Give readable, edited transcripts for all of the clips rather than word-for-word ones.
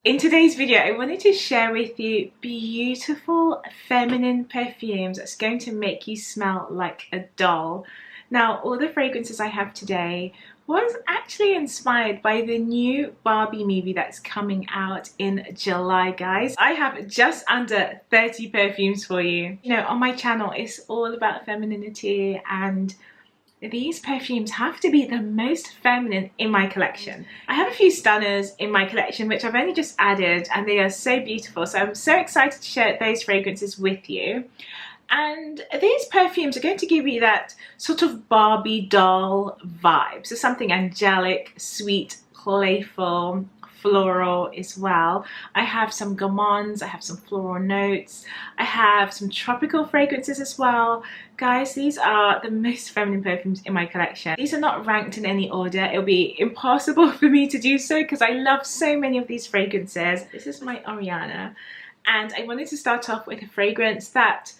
In today's video, I wanted to share with you beautiful feminine perfumes that's going to make you smell like a doll. Now, all the fragrances I have today was actually inspired by the new Barbie movie that's coming out in July, guys. I have just under 30 perfumes for you. You know, on my channel, it's all about femininity, and these perfumes have to be the most feminine in my collection. I have a few stunners in my collection which I've only just added, and they are so beautiful, so I'm so excited to share those fragrances with you. And these perfumes are going to give you that sort of Barbie doll vibe, so something angelic, sweet, playful, floral as well. I have some gourmands, I have some floral notes, I have some tropical fragrances as well. Guys, these are the most feminine perfumes in my collection. These are not ranked in any order. It'll be impossible for me to do so because I love so many of these fragrances. This is my Oriana, and I wanted to start off with a fragrance that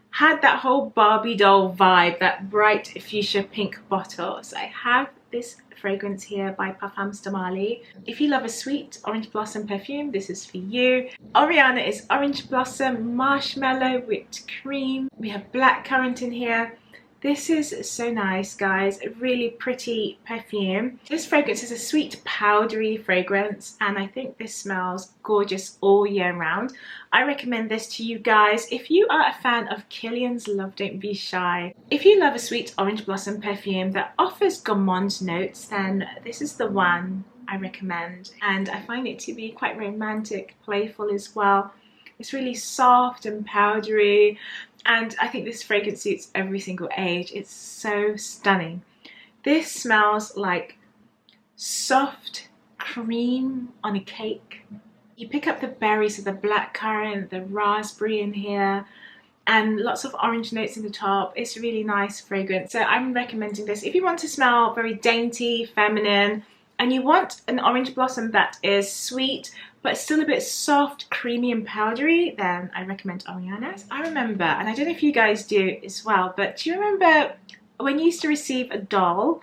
had that whole Barbie doll vibe, that bright fuchsia pink bottle. So I have this fragrance here by Parfums de Marly. If you love a sweet orange blossom perfume, this is for you. Oriana is orange blossom, marshmallow, whipped cream. We have blackcurrant in here. This is so nice, guys. A really pretty perfume. This fragrance is a sweet powdery fragrance, and I think this smells gorgeous all year round. I recommend this to you guys if you are a fan of Kilian's Love Don't Be Shy. If you love a sweet orange blossom perfume that offers gourmand notes, then this is the one I recommend. And I find it to be quite romantic, playful as well. It's really soft and powdery, and I think this fragrance suits every single age. It's so stunning. This smells like soft cream on a cake. You pick up the berries of the blackcurrant, the raspberry in here, and lots of orange notes in the top. It's a really nice fragrance. So I'm recommending this. If you want to smell very dainty, feminine, and you want an orange blossom that is sweet but still a bit soft, creamy and powdery, then I recommend Oriana. I remember, and I don't know if you guys do as well, but do you remember when you used to receive a doll,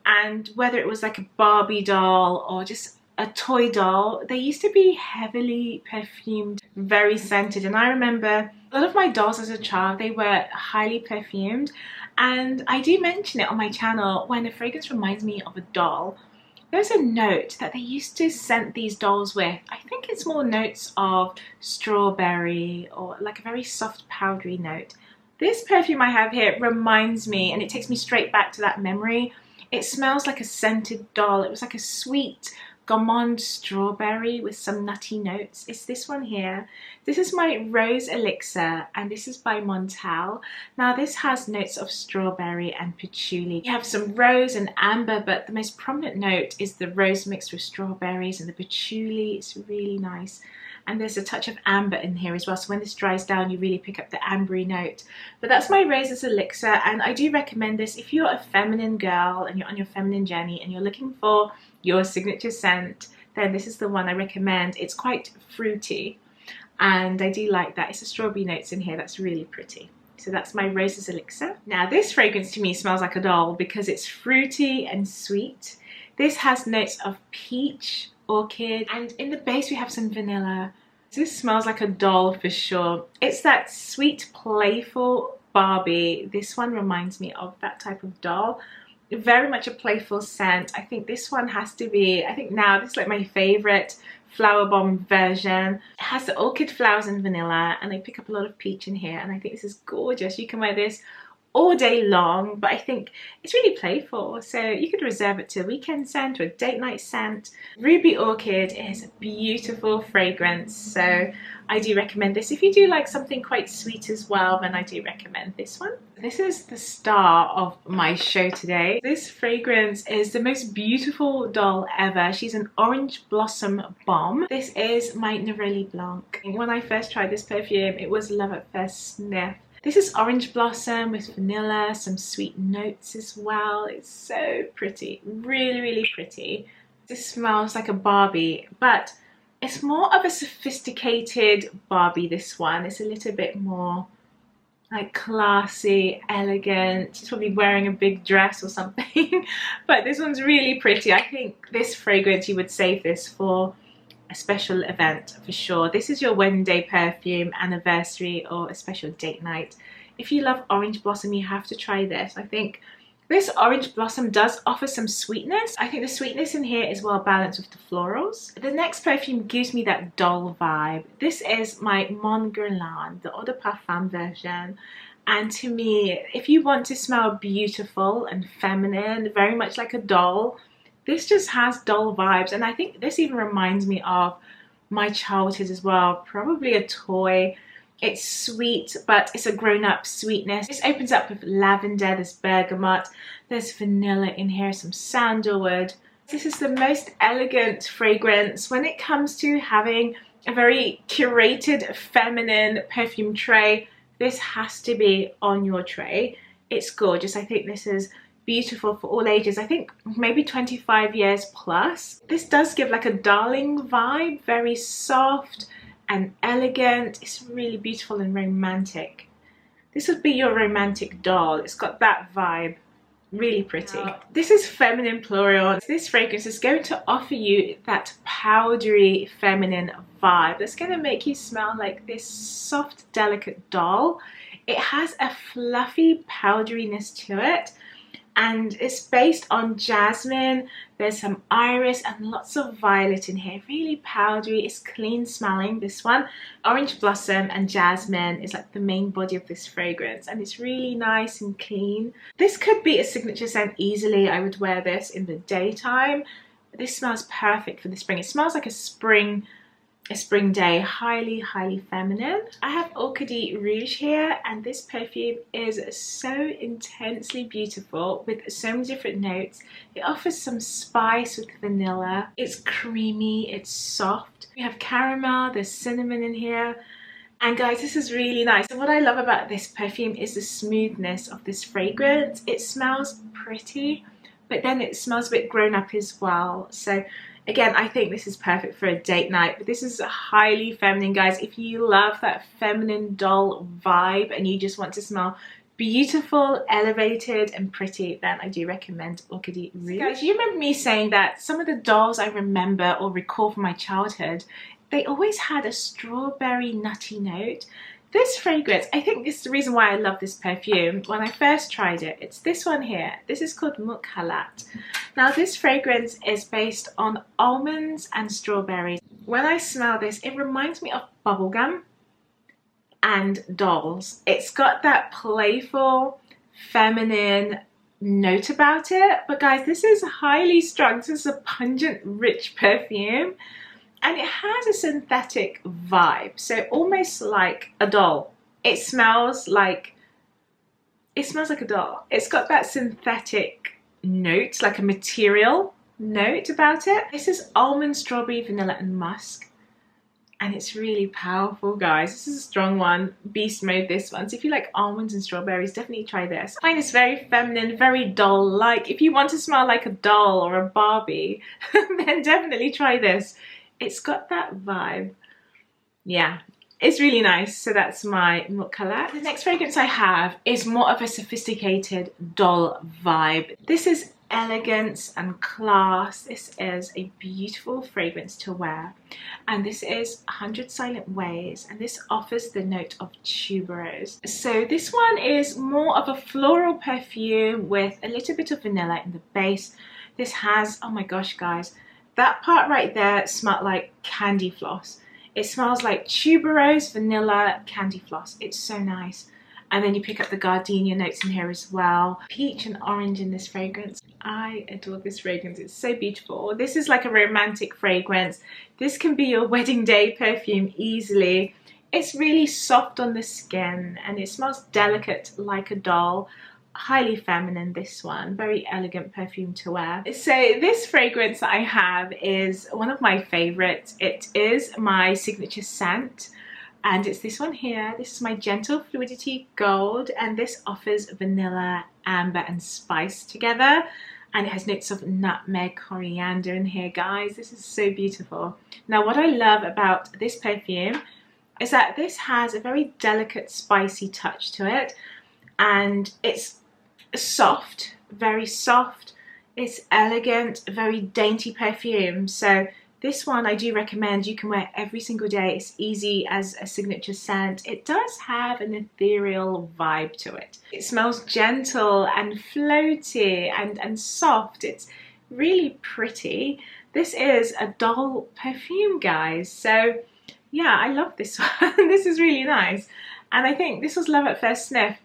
and whether it was like a Barbie doll or just a toy doll, they used to be heavily perfumed, very scented. And I remember a lot of my dolls as a child, they were highly perfumed, and I do mention it on my channel when a fragrance reminds me of a doll. There's a note that they used to scent these dolls with. I think it's more notes of strawberry or like a very soft powdery note. This perfume I have here reminds me, and it takes me straight back to that memory. It smells like a scented doll. It was like a sweet gourmand strawberry with some nutty notes. It's this one here. This is my Rose Elixir, and this is by Montale. Now this has notes of strawberry and patchouli. You have some rose and amber, but the most prominent note is the rose mixed with strawberries and the patchouli. It's really nice. And there's a touch of amber in here as well, so when this dries down you really pick up the ambery note. But that's my Rose's Elixir, and I do recommend this if you're a feminine girl and you're on your feminine journey and you're looking for your signature scent, then this is the one I recommend. It's quite fruity, and I do like that. It's the strawberry notes in here that's really pretty. So that's my Rose's Elixir. Now this fragrance to me smells like a doll because it's fruity and sweet. This has notes of peach, orchid, and in the base we have some vanilla. This smells like a doll for sure. It's that sweet, playful Barbie. This one reminds me of that type of doll. Very much a playful scent. I think this one has to be, I think now this is like my favorite flower bomb version. It has the orchid flowers and vanilla, and I pick up a lot of peach in here, and I think this is gorgeous. You can wear this all day long, but I think it's really playful, so you could reserve it to a weekend scent or a date night scent. Ruby Orchid is a beautiful fragrance, so I do recommend this. If you do like something quite sweet as well, then I do recommend this one. This is the star of my show today. This fragrance is the most beautiful doll ever. She's an orange blossom bomb. This is my Neroli Blanc. When I first tried this perfume, it was love at first sniff. This is orange blossom with vanilla, some sweet notes as well. It's so pretty, really, really pretty. This smells like a Barbie, but it's more of a sophisticated Barbie, this one. It's a little bit more like classy, elegant. She's probably wearing a big dress or something. But this one's really pretty. I think this fragrance, you would save this for a special event for sure. This is your wedding day perfume, anniversary, or a special date night. If you love Orange Blossom, you have to try this. I think this Orange Blossom does offer some sweetness. I think the sweetness in here is well balanced with the florals. The next perfume gives me that doll vibe. This is my GUERLAIN, the Eau de Parfum version. And to me, if you want to smell beautiful and feminine, very much like a doll, this just has doll vibes. And I think this even reminds me of my childhood as well. Probably a toy. It's sweet, but it's a grown-up sweetness. This opens up with lavender, there's bergamot, there's vanilla in here, some sandalwood. This is the most elegant fragrance when it comes to having a very curated feminine perfume tray. This has to be on your tray. It's gorgeous. I think this is beautiful for all ages. I think maybe 25 years plus. This does give like a darling vibe, very soft and elegant. It's really beautiful and romantic. This would be your romantic doll. It's got that vibe. Really pretty. This is Feminine PLURIEL. This fragrance is going to offer you that powdery feminine vibe that's going to make you smell like this soft, delicate doll. It has a fluffy powderiness to it, and it's based on jasmine. There's some iris and lots of violet in here. Really powdery. It's clean smelling, this one. Orange Blossom and jasmine is like the main body of this fragrance, and it's really nice and clean. This could be a signature scent easily. I would wear this in the daytime. This smells perfect for the spring. It smells like a spring day. Highly, highly feminine. I have ORCHIDÉE Rouge here, and this perfume is so intensely beautiful with so many different notes. It offers some spice with vanilla. It's creamy, it's soft. We have caramel, there's cinnamon in here. And guys, this is really nice. And what I love about this perfume is the smoothness of this fragrance. It smells pretty, but then it smells a bit grown up as well. So again, I think this is perfect for a date night, but this is highly feminine, guys. If you love that feminine doll vibe and you just want to smell beautiful, elevated and pretty, then I do recommend ORCHIDÉE Rouge. So guys, you remember me saying that some of the dolls I remember or recall from my childhood, they always had a strawberry nutty note. This fragrance, I think this is the reason why I love this perfume. When I first tried it, it's this one here. This is called MUKHALLAT. Now this fragrance is based on almonds and strawberries. When I smell this, it reminds me of bubblegum and dolls. It's got that playful, feminine note about it. But guys, this is highly strong. This is a pungent, rich perfume. And it has a synthetic vibe, so almost like a doll. It smells like a doll. It's got that synthetic note, like a material note about it. This is almond, strawberry, vanilla and musk. And it's really powerful, guys. This is a strong one. Beast mode, this one. So if you like almonds and strawberries, definitely try this. I find this very feminine, very doll-like. If you want to smell like a doll or a Barbie, then definitely try this. It's got that vibe. Yeah, it's really nice. So that's my MUKHALLAT. The next fragrance I have is more of a sophisticated doll vibe. This is elegance and class. This is a beautiful fragrance to wear. And this is 100 Silent Ways. And this offers the note of tuberose. So this one is more of a floral perfume with a little bit of vanilla in the base. This has, oh my gosh, guys, that part right there smelled like candy floss. It smells like tuberose, vanilla, candy floss. It's so nice. And then you pick up the gardenia notes in here as well. Peach and orange in this fragrance. I adore this fragrance. It's so beautiful. This is like a romantic fragrance. This can be your wedding day perfume easily. It's really soft on the skin and it smells delicate like a doll. Highly feminine, this one. Very elegant perfume to wear. So this fragrance that I have is one of my favorites. It is my signature scent and it's this one here. This is my Gentle Fluidity Gold and this offers vanilla, amber and spice together, and it has notes of nutmeg, coriander in here, guys. This is so beautiful. Now what I love about this perfume is that this has a very delicate spicy touch to it, and it's soft, very soft. It's elegant, very dainty perfume. So This one I do recommend. You can wear every single day. It's easy as a signature scent. It does have an ethereal vibe to it. It smells gentle and floaty and soft. It's really pretty. This is a doll perfume, guys. So yeah, I love this one. This is really nice. And I think this was love at first sniff.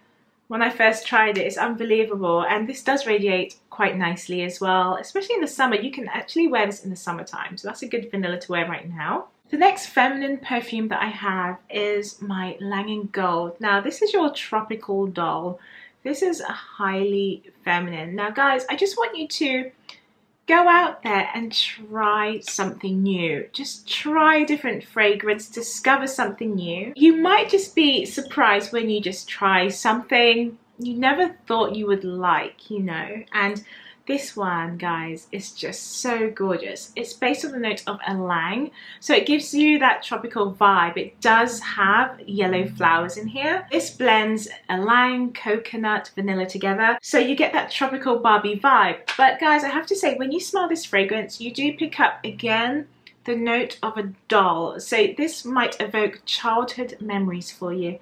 When I first tried it, it's unbelievable, and this does radiate quite nicely as well, especially in the summer. You can actually wear this in the summertime, so that's a good vanilla to wear right now. The next feminine perfume that I have is my YLANG Gold. Now this is your tropical doll. This is a highly feminine. Now guys, I just want you to go out there and try something new. Just try a different fragrance, discover something new. You might just be surprised when you just try something you never thought you would like, you know. And this one, guys, is just so gorgeous. It's based on the note of ylang, so it gives you that tropical vibe. It does have yellow flowers in here. This blends ylang, coconut, vanilla together, so you get that tropical Barbie vibe. But guys, I have to say, when you smell this fragrance, you do pick up again the note of a doll. So this might evoke childhood memories for you.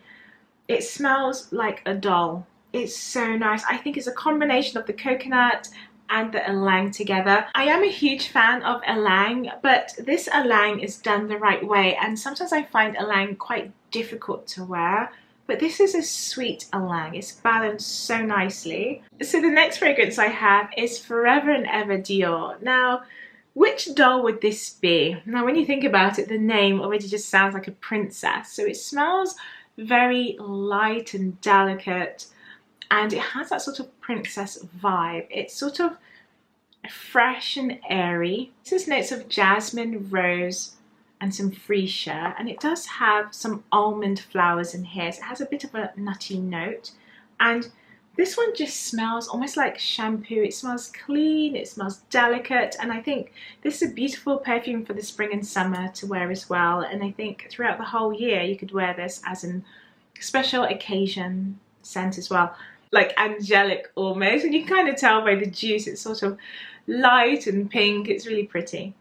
It smells like a doll. It's so nice. I think it's a combination of the coconut and the ylang together. I am a huge fan of ylang, but this ylang is done the right way, and sometimes I find ylang quite difficult to wear, but this is a sweet ylang. It's balanced so nicely. So the next fragrance I have is Forever and Ever Dior. Now, which doll would this be? Now when you think about it, the name already just sounds like a princess. So it smells very light and delicate, and it has that sort of princess vibe. It's sort of fresh and airy. This is notes of jasmine, rose, and some freesia, and it does have some almond flowers in here. So it has a bit of a nutty note, and this one just smells almost like shampoo. It smells clean, it smells delicate, and I think this is a beautiful perfume for the spring and summer to wear as well. And I think throughout the whole year you could wear this as a special occasion scent as well. Like angelic almost, and you can kind of tell by the juice, it's sort of light and pink. It's really pretty.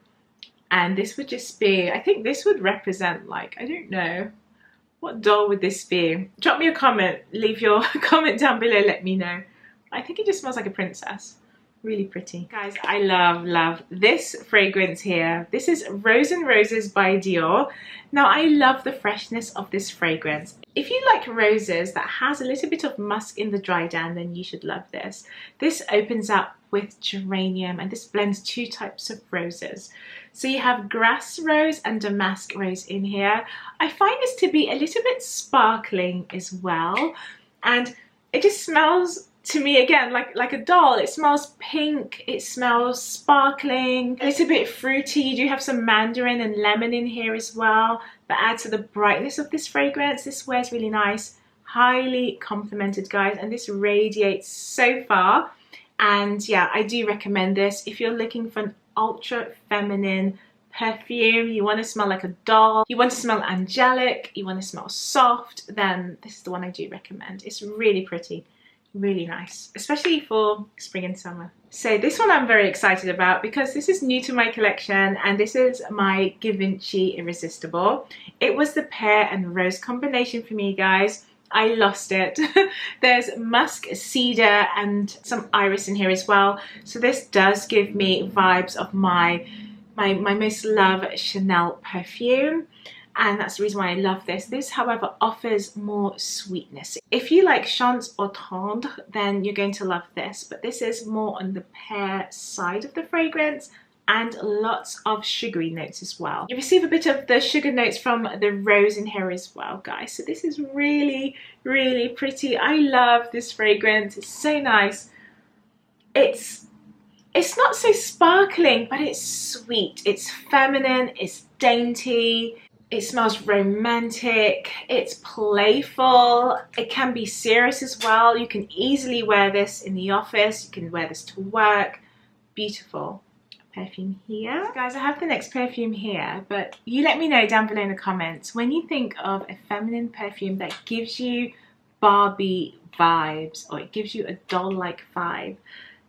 And this would just be, I think this would represent, like, I don't know, what doll would this be? Drop me a comment, leave your comment down below, let me know. I think it just smells like a princess. Really pretty. Guys, I love this fragrance here. This is Rose and Roses by Dior. Now I love the freshness of this fragrance. If you like roses that has a little bit of musk in the dry down, then you should love this. This opens up with geranium, and this blends two types of roses. So you have grass rose and damask rose in here. I find this to be a little bit sparkling as well, and it just smells to me again like a doll. It smells pink, it smells sparkling, a little bit fruity. You do have some mandarin and lemon in here as well, but add to the brightness of this fragrance. This wears really nice, highly complimented, guys, and this radiates so far. And yeah, I do recommend this if you're looking for an ultra feminine perfume. You want to smell like a doll, you want to smell angelic, you want to smell soft, then this is the one I do recommend. It's really pretty, really nice, especially for spring and summer. So this one I'm very excited about because this is new to my collection, and this is my Givenchy Irresistible. It was the pear and rose combination for me, guys. I lost it. There's musk, cedar, and some iris in here as well. So this does give me vibes of my most loved Chanel perfume, and that's the reason why I love this. This, however, offers more sweetness. If you like Chance or Tendre, then you're going to love this, but this is more on the pear side of the fragrance, and lots of sugary notes as well. You receive a bit of the sugar notes from the rose in here as well, guys. So this is really, really pretty. I love this fragrance. It's so nice. It's not so sparkling, but it's sweet. It's feminine, it's dainty. It smells romantic, it's playful, it can be serious as well. You can easily wear this in the office, you can wear this to work. Beautiful perfume here. So guys, I have the next perfume here, but you let me know down below in the comments when you think of a feminine perfume that gives you Barbie vibes, or it gives you a doll-like vibe.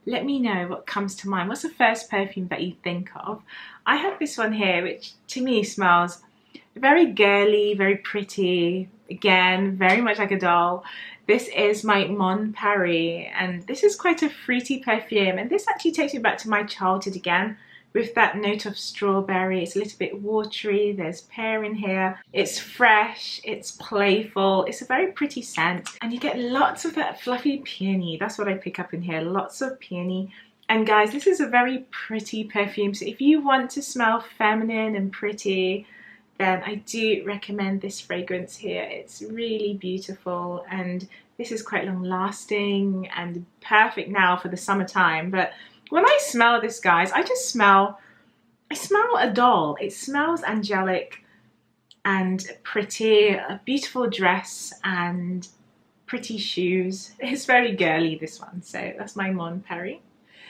Let me know what comes to mind. What's the first perfume that you think of? I have this one here, which to me smells very girly, very pretty. Again, very much like a doll. This is my MONTALE, and this is quite a fruity perfume, and this actually takes me back to my childhood again, with that note of strawberry. It's a little bit watery, there's pear in here, it's fresh, it's playful, it's a very pretty scent, and you get lots of that fluffy peony. That's what I pick up in here, lots of peony. And guys, this is a very pretty perfume, so if you want to smell feminine and pretty, then I do recommend this fragrance here. It's really beautiful, and this is quite long lasting and perfect now for the summertime. But when I smell this, guys, I smell a doll. It smells angelic and pretty, a beautiful dress and pretty shoes. It's very girly, this one, so that's my MONTALE.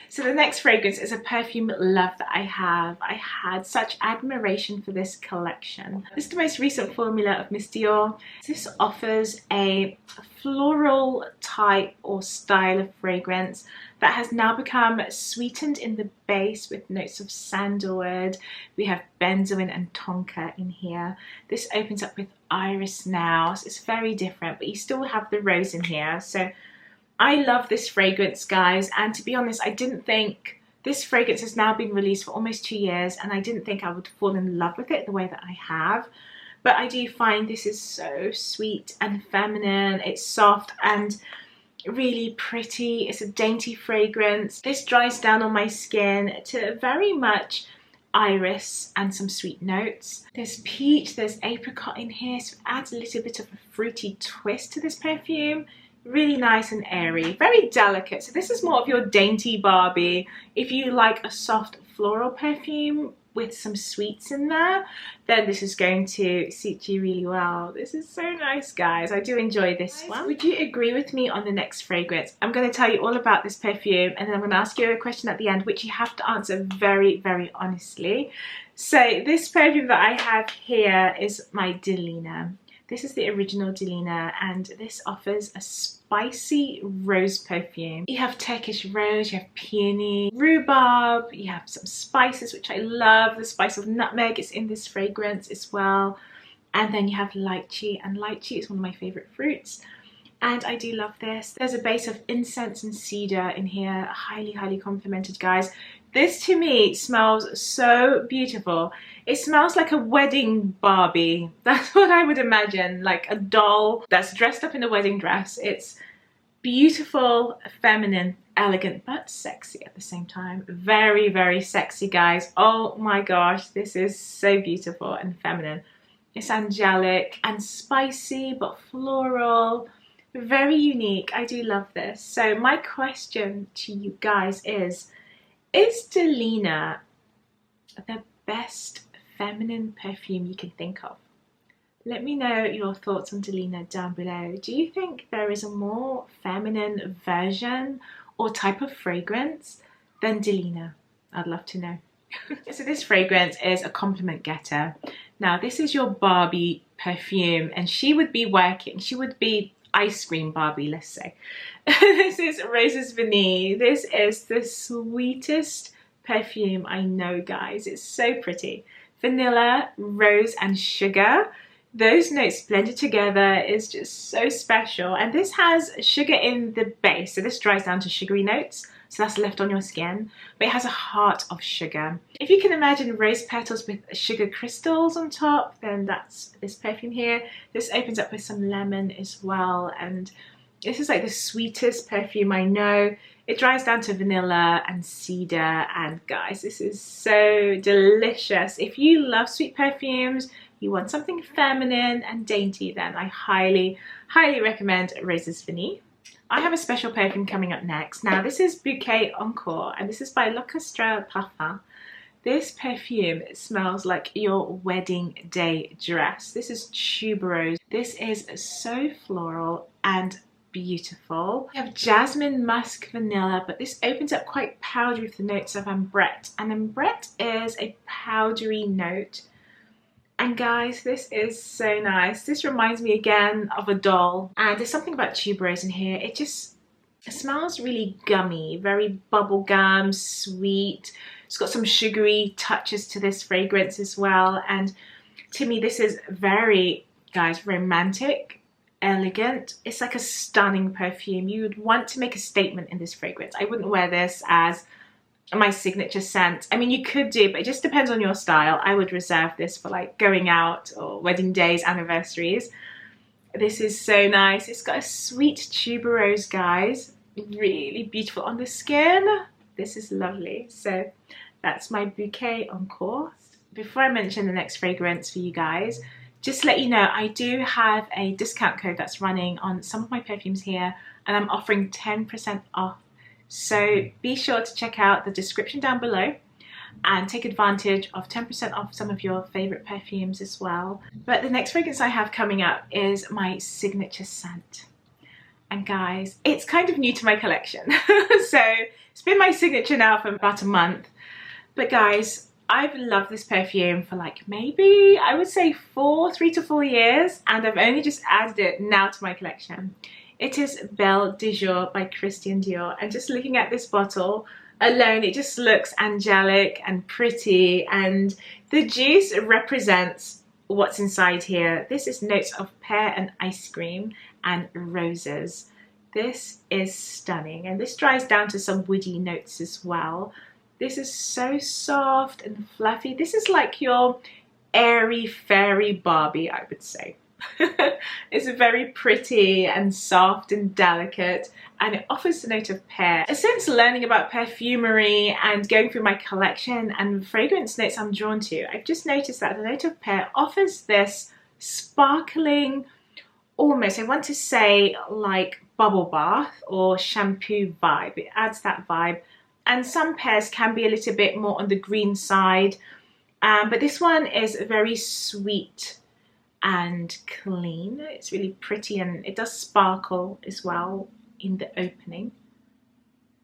So the next fragrance is a perfume love that I have. I had such admiration for this collection. This is the most recent formula of Miss Dior. This offers a floral type or style of fragrance that has now become sweetened in the base with notes of sandalwood. We have benzoin and tonka in here. This opens up with iris now, so it's very different, but you still have the rose in here. So I love this fragrance, guys, and to be honest, I didn't think this fragrance has now been released for almost 2 years, and I didn't think I would fall in love with it the way that I have. But I do find this is so sweet and feminine. It's soft and really pretty. It's a dainty fragrance. This dries down on my skin to very much iris and some sweet notes. There's peach, there's apricot in here, so it adds a little bit of a fruity twist to this perfume. Really nice and airy, very delicate. So this is more of your dainty Barbie. If you like a soft floral perfume with some sweets in there, then this is going to suit you really well. This is so nice, guys. I do enjoy this one. Would you agree with me on the next fragrance? I'm going to tell you all about this perfume, and then I'm going to ask you a question at the end, which you have to answer very, very honestly. So this perfume that I have here is my Delina. This is the original Delina, and this offers a spicy rose perfume. You have Turkish rose, you have peony, rhubarb, you have some spices, which I love. The spice of nutmeg is in this fragrance as well. And then you have lychee, and lychee is one of my favorite fruits. And I do love this. There's a base of incense and cedar in here, highly, highly complimented, guys. This to me smells so beautiful. It smells like a wedding Barbie. That's what I would imagine, like a doll that's dressed up in a wedding dress. It's beautiful, feminine, elegant, but sexy at the same time. Very, very sexy, guys. Oh my gosh, this is so beautiful and feminine. It's angelic and spicy, but floral. Very unique. I do love this. So my question to you guys is Delina the best feminine perfume you can think of? Let me know your thoughts on Delina down below. Do you think there is a more feminine version or type of fragrance than Delina? I'd love to know. So this fragrance is a compliment getter. Now this is your Barbie perfume, and she would be ice cream Barbie, let's say. This is Roses Vanille. This is the sweetest perfume I know, guys. It's so pretty. Vanilla, rose and sugar. Those notes blended together is just so special. And this has sugar in the base, so this dries down to sugary notes, so that's left on your skin, but it has a heart of sugar. If you can imagine rose petals with sugar crystals on top, then that's this perfume here. This opens up with some lemon as well, and this is like the sweetest perfume I know. It dries down to vanilla and cedar, and guys, this is so delicious. If you love sweet perfumes, you want something feminine and dainty, then I highly, highly recommend Roses Vanille. I have a special perfume coming up next. Now this is Bouquet Encore, and this is by L'Orchestre Parfum. This perfume smells like your wedding day dress. This is tuberose. This is so floral and beautiful. We have jasmine, musk, vanilla, but this opens up quite powdery with the notes of ambrette. And ambrette is a powdery note. And guys, this is so nice. This reminds me again of a doll. And there's something about tuberose in here. It just It smells really gummy, very bubblegum, sweet. It's got some sugary touches to this fragrance as well. And to me, this is very, guys, romantic, elegant. It's like a stunning perfume. You would want to make a statement in this fragrance. I wouldn't wear this as my signature scent. I mean, you could do, but it just depends on your style. I would reserve this for like going out or wedding days, anniversaries. This is so nice. It's got a sweet tuberose, guys. Really beautiful on the skin. This is lovely. So that's my Bouquet Encore. Before I mention the next fragrance for you guys, just to let you know, I do have a discount code that's running on some of my perfumes here, and I'm offering 10% off. So be sure to check out the description down below and take advantage of 10% off some of your favorite perfumes as well. But the next fragrance I have coming up is my signature scent. And guys, it's kind of new to my collection. So it's been my signature now for about a month. But guys, I've loved this perfume for like maybe, I would say 3 to 4 years, and I've only just added it now to my collection. It is Belle de Jour by Christian Dior, and just looking at this bottle alone, it just looks angelic and pretty, and the juice represents what's inside here. This is notes of pear and ice cream and roses. This is stunning, and this dries down to some woody notes as well. This is so soft and fluffy. This is like your airy fairy Barbie, I would say. It's very pretty and soft and delicate, and it offers the note of pear. Since learning about perfumery and going through my collection and fragrance notes I'm drawn to, I've just noticed that the note of pear offers this sparkling, almost, I want to say, like bubble bath or shampoo vibe. It adds that vibe, and some pears can be a little bit more on the green side, but this one is very sweet and clean. It's really pretty, and it does sparkle as well in the opening.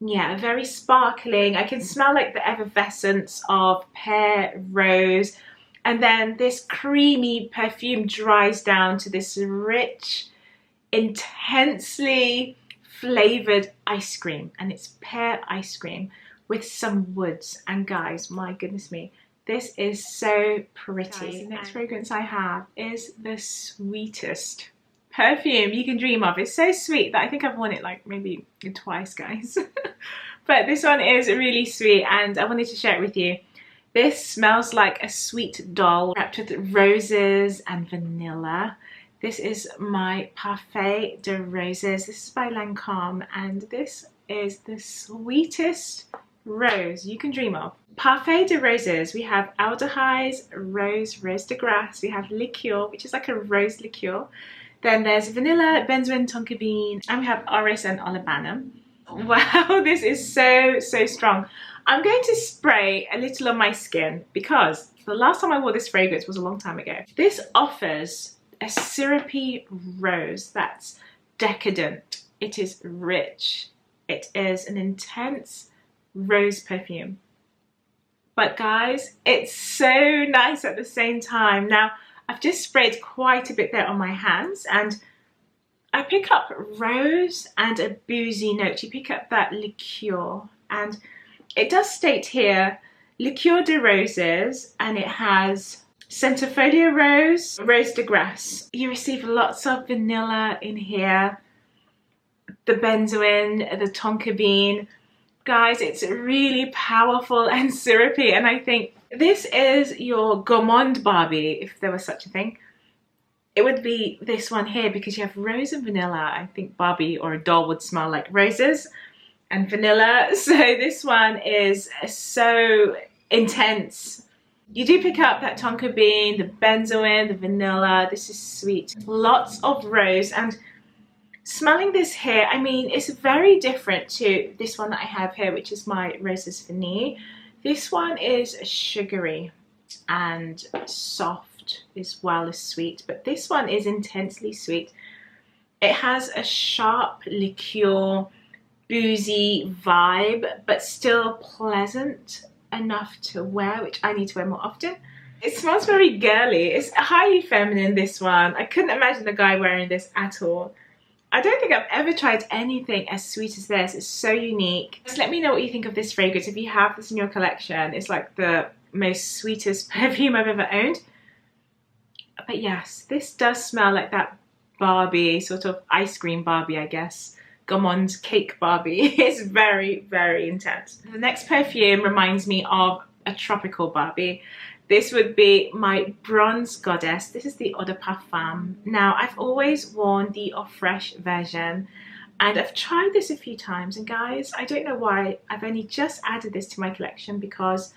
Yeah, very sparkling. I can smell like the effervescence of pear, rose, and then this creamy perfume dries down to this rich, intensely flavored ice cream, and it's pear ice cream with some woods. And guys, my goodness me, this is so pretty. Guys, the next fragrance I have is the sweetest perfume you can dream of. It's so sweet that I think I've worn it like maybe twice, guys. But this one is really sweet, and I wanted to share it with you. This smells like a sweet doll wrapped with roses and vanilla. This is my Parfait de Roses. This is by Lancôme, and this is the sweetest rose you can dream of. Parfait de Roses, we have aldehydes, rose de grace, we have liqueur, which is like a rose liqueur. Then there's vanilla, benzoin, tonka bean, and we have orris and olibanum. Wow, this is so strong. I'm going to spray a little on my skin because the last time I wore this fragrance was a long time ago. This offers a syrupy rose that's decadent. It is rich. It is an intense rose perfume. But guys, it's so nice at the same time. Now, I've just sprayed quite a bit there on my hands, and I pick up rose and a boozy note. You pick up that liqueur, and it does state here, liqueur de roses, and it has centifolia rose, rose de grace. You receive lots of vanilla in here, the benzoin, the tonka bean. Guys, it's really powerful and syrupy, and I think this is your gourmand Barbie, if there was such a thing. It would be this one here because you have rose and vanilla. I think Barbie or a doll would smell like roses and vanilla. So this one is so intense. You do pick up that tonka bean, the benzoin, the vanilla. This is sweet. Lots of rose, and smelling this here, I mean, it's very different to this one that I have here, which is my Roses Vanille. This one is sugary and soft as well as sweet, but this one is intensely sweet. It has a sharp liqueur, boozy vibe, but still pleasant enough to wear, which I need to wear more often. It smells very girly. It's highly feminine, this one. I couldn't imagine the guy wearing this at all. I don't think I've ever tried anything as sweet as this. It's so unique. Just let me know what you think of this fragrance. If you have this in your collection, it's like the most sweetest perfume I've ever owned. But yes, this does smell like that Barbie, sort of ice cream Barbie, I guess. Gourmand's cake Barbie. It's very, very intense. The next perfume reminds me of a tropical Barbie. This would be my bronze goddess. This is the Eau de Parfum. Now, I've always worn the Eau Fresh version, and I've tried this a few times, and guys, I don't know why I've only just added this to my collection because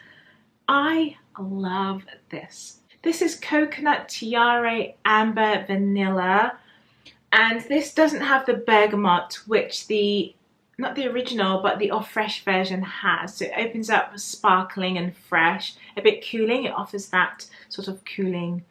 I love this. This is Coconut Tiare Amber Vanilla, and this doesn't have the bergamot, which not the original, but the Eau Fresh version has. So it opens up sparkling and fresh, a bit cooling. It offers that sort of cooling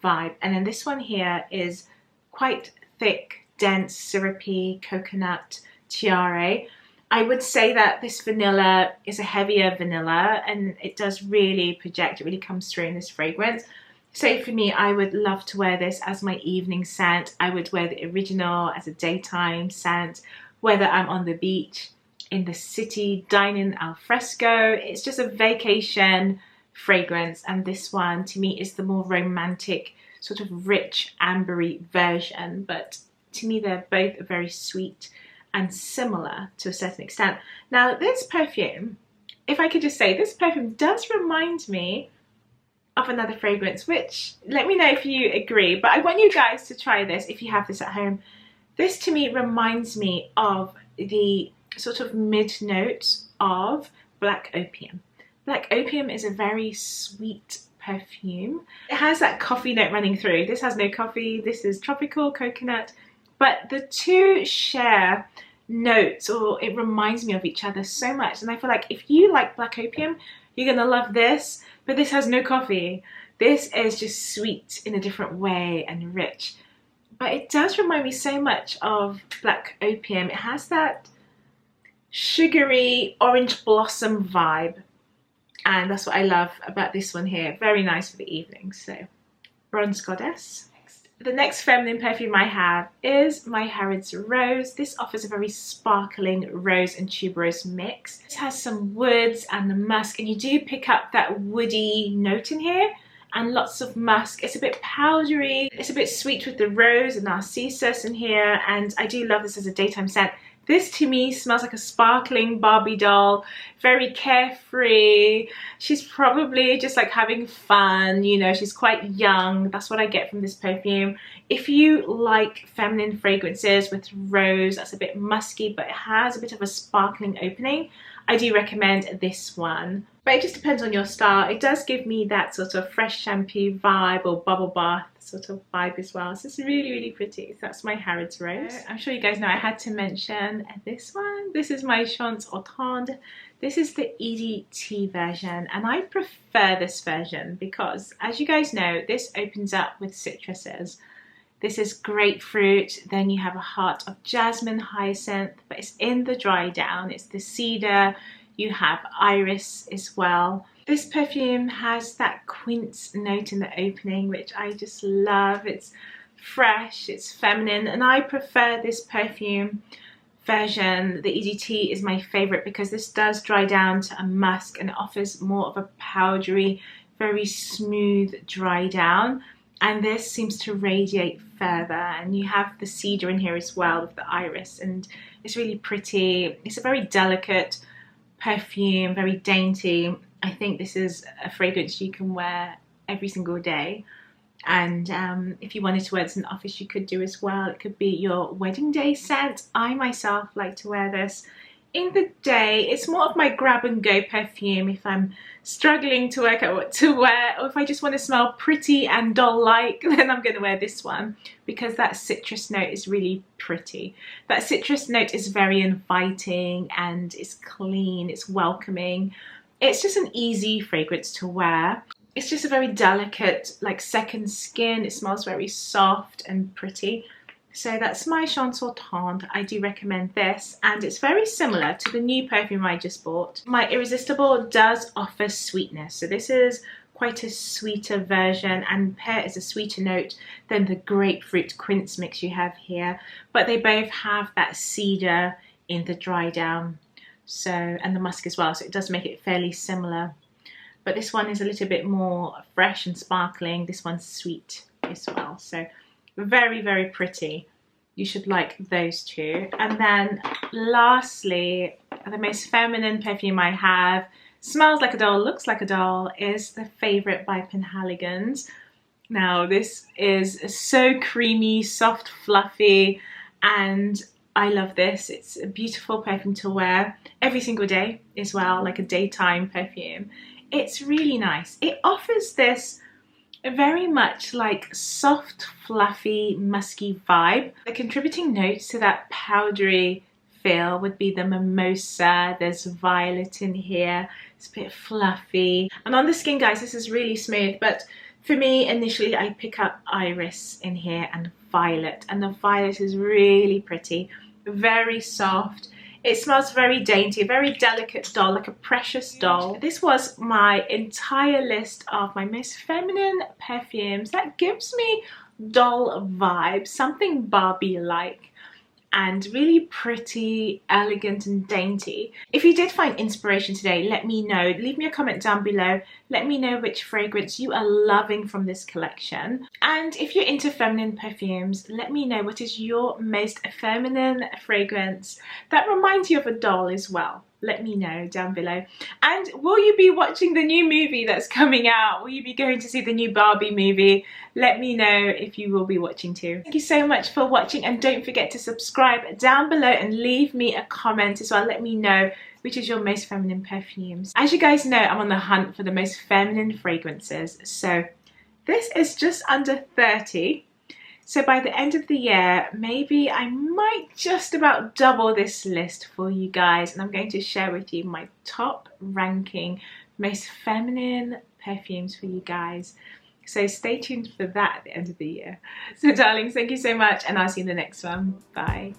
vibe. And then this one here is quite thick, dense, syrupy coconut tiare. I would say that this vanilla is a heavier vanilla, and it does really project, it really comes through in this fragrance. So for me, I would love to wear this as my evening scent. I would wear the original as a daytime scent, whether I'm on the beach, in the city, dining al fresco. It's just a vacation fragrance, and this one to me is the more romantic, sort of rich, ambery version. But to me, they're both very sweet and similar to a certain extent. Now, this perfume, if I could just say, this perfume does remind me of another fragrance, which, let me know if you agree, but I want you guys to try this if you have this at home. This to me reminds me of the sort of mid notes of Black Opium. Black Opium is a very sweet perfume. It has that coffee note running through. This has no coffee, this is tropical coconut, but the two share notes, or it reminds me of each other so much. And I feel like if you like Black Opium, you're gonna love this, but this has no coffee. This is just sweet in a different way and rich. But it does remind me so much of Black Opium. It has that sugary orange blossom vibe. And that's what I love about this one here. Very nice for the evening. So, Bronze Goddess. The next feminine perfume I have is my Harrods Rose. This offers a very sparkling rose and tuberose mix. It has some woods and the musk, and you do pick up that woody note in here, and lots of musk. It's a bit powdery, it's a bit sweet with the rose and narcissus in here, and I do love this as a daytime scent. This to me smells like a sparkling Barbie doll, very carefree. She's probably just like having fun, you know, she's quite young. That's what I get from this perfume. If you like feminine fragrances with rose, that's a bit musky, but it has a bit of a sparkling opening, I do recommend this one. But it just depends on your style. It does give me that sort of fresh shampoo vibe or bubble bath sort of vibe as well. So it's really, really pretty. So that's my Harrods Rose. I'm sure you guys know I had to mention this one. This is my Chance Automne. This is the EDT version, and I prefer this version because, as you guys know, this opens up with citruses. This is grapefruit, then you have a heart of jasmine hyacinth, but it's in the dry down. It's the cedar, you have iris as well. This perfume has that quince note in the opening, which I just love. It's fresh, it's feminine, and I prefer this perfume version. The EDT is my favorite because this does dry down to a musk and it offers more of a powdery, very smooth dry down. And this seems to radiate further, and you have the cedar in here as well with the iris, and it's really pretty. It's a very delicate perfume, very dainty. I think this is a fragrance you can wear every single day, and if you wanted to wear this in the office, you could do as well. It could be your wedding day scent. I myself like to wear this in the day. It's more of my grab and go perfume if I'm struggling to work out what to wear, or if I just want to smell pretty and doll-like, then I'm going to wear this one because that citrus note is really pretty. That citrus note is very inviting and it's clean, it's welcoming. It's just an easy fragrance to wear. It's just a very delicate, like second skin. It smells very soft and pretty. So that's my Chance Automne. I do recommend this, and it's very similar to the new perfume I just bought. My Irresistible does offer sweetness. So this is quite a sweeter version, and pear is a sweeter note than the grapefruit quince mix you have here, but they both have that cedar in the dry down, so, and the musk as well, so it does make it fairly similar. But this one is a little bit more fresh and sparkling. This one's sweet as well, so very, very pretty. You should like those two. And then lastly, the most feminine perfume I have, smells like a doll, looks like a doll, is the Favorite by PENHALIGON'S. Now this is so creamy, soft, fluffy, and I love this. It's a beautiful perfume to wear every single day as well, like a daytime perfume. It's really nice. It offers this very much like soft, fluffy, musky vibe. The contributing notes to that powdery feel would be the mimosa. There's violet in here. It's a bit fluffy. And on the skin, guys, this is really smooth. But for me, initially, I pick up iris in here and violet. And the violet is really pretty, very soft. It smells very dainty, a very delicate doll, like a precious doll. This was my entire list of my most feminine perfumes that gives me doll vibes, something Barbie-like, and really pretty, elegant and dainty. If you did find inspiration today, let me know. Leave me a comment down below. Let me know which fragrance you are loving from this collection. And if you're into feminine perfumes, let me know what is your most feminine fragrance that reminds you of a doll as well. Let me know down below. And will you be watching the new movie that's coming out? Will you be going to see the new Barbie movie? Let me know if you will be watching too. Thank you so much for watching, and don't forget to subscribe down below and leave me a comment as well. Let me know which is your most feminine perfumes. As you guys know, I'm on the hunt for the most feminine fragrances. So this is just under 30. So by the end of the year, maybe I might just about double this list for you guys, and I'm going to share with you my top ranking most feminine perfumes for you guys. So stay tuned for that at the end of the year. So darlings, thank you so much, and I'll see you in the next one. Bye.